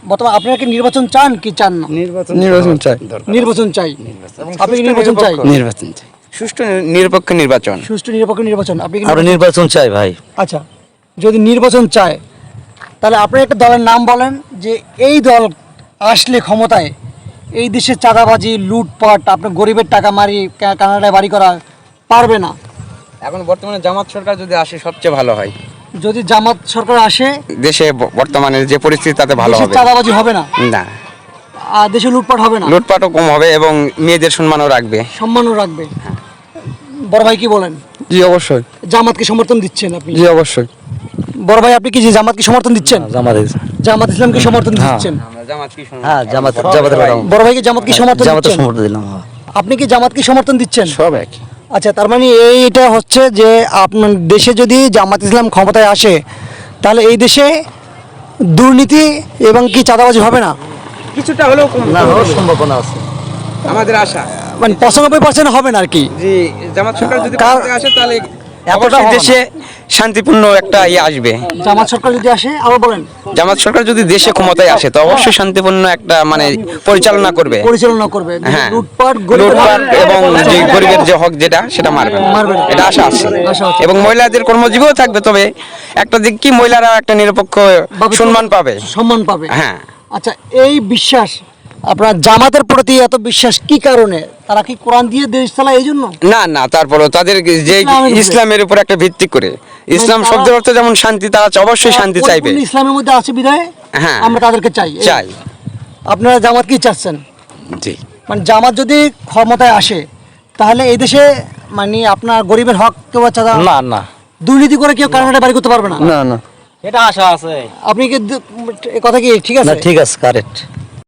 বর্তমানে আপনারা কি নির্বাচন চান কি চান না? নির্বাচন চাই। নির্বাচন চাই। আপনি কি নির্বাচন চাই? নির্বাচন চাই। সুষ্ঠু নিরপেক্ষ নির্বাচন। সুষ্ঠু নিরপেক্ষ নির্বাচন। আপনি কি আমরা নির্বাচন চাই ভাই। আচ্ছা, যদি নির্বাচন চায় তাহলে আপনি একটা দলের নাম বলেন যে এই দল আসলে ক্ষমতায় এই দেশে চাঁদাবাজি লুটপাট আপনার গরিবের টাকা মারি কানাডায় বাড়ি করা পারবে না। এখন বর্তমানে জামাত সরকার যদি আসে সবচেয়ে ভালো হয়। যদি জামাত সরকার আসে দেশে বর্তমানে যে পরিস্থিতি তাতে ভালো দেশে হবে। চাঁদাবাজি হবে না, না, আর দেশে লুটপাট হবে না, লুটপাটও কম হবে এবং মেয়েদের সম্মানও রাখবে। সম্মানও রাখবে। বড় ভাই কি বলেন? জি অবশ্যই। জামাতকে সমর্থন দিচ্ছেন আপনি? জি অবশ্যই। বড় ভাই আপনি কি যে জামাতকে সমর্থন দিচ্ছেন? জামাত ইসলামকে সমর্থন দিচ্ছেন? আমরা জামাত কি শুনুন। হ্যাঁ জামাতের বড় ভাইকে জামাতকে সমর্থন দিচ্ছেন? সমর্থন দিলাম। আপনি কি জামাতকে সমর্থন দিচ্ছেন? সব এক। আচ্ছা, তার মানে এইটা হচ্ছে যে আপনার দেশে যদি জামাত ইসলাম ক্ষমতায় আসে তাহলে এই দেশে দুর্নীতি এবং কি চাঁদাবাজি হবে না? কিছুটা হলেও কম না হওয়ার সম্ভাবনা আছে। আমাদের আশা। মানে 95% হবে না আর কি। জি, জামাত সরকার যদি কার- ক্ষমতায় আসে তাহলে এতটা অবশ্যই হবে না। দেশে শান্তিপূর্ণ একটা আসবে। জামাত সরকার যদি আসে, আবার বলেন, জামাত সরকার যদি দেশে ক্ষমতায় আসে তো অবশ্যই শান্তিপূর্ণ একটা মানে পরিচালনা করবে। পরিচালনা করবে, হ্যাঁ, লুটপাট লুটপাট এবং যে গরিবের যে হক যেটা সেটা মারবে মারবে না। এটা আশা আছে। আশা আছে। এবং মহিলাদের কর্মজীবীও থাকবে, তবে একটা দিক কি মহিলারা একটা নিরপেক্ষ ভাবে সম্মান পাবে। সম্মান পাবে। হ্যাঁ। আচ্ছা, এই বিশ্বাস আপনার জামাতের প্রতি এত বিশ্বাস কি কারণে? তারা কি কোরআন দিয়ে দেশ চালায় এই জন্য? না না, তারপরও তাদের যে ইসলামের উপরে। ইসলামের উপর একটা ভিত্তি করে, ইসলাম তারা- শব্দের অর্থ যেমন শান্তি, তারা অবশ্যই শান্তি চাইবে। পরিপূর্ণ ইসলামের মধ্যে আছে বিধায় হ্যাঁ। আমরা তাদেরকে চাই। চাই। আপনারা জামাত কি চাচ্ছেন? জি। মানে জামাত যদি ক্ষমতায় আসে তাহলে এই দেশে মানে আপনার গরিবের হক কেউ চাঁদা না না দুর্নীতি করে কেউ কানাডায় বাড়ি করতে পারবে না। না না। এটা আশা আছে। আপনি কি এ কথা কি ঠিক আছে? না ঠিক আছে কারেক্ট।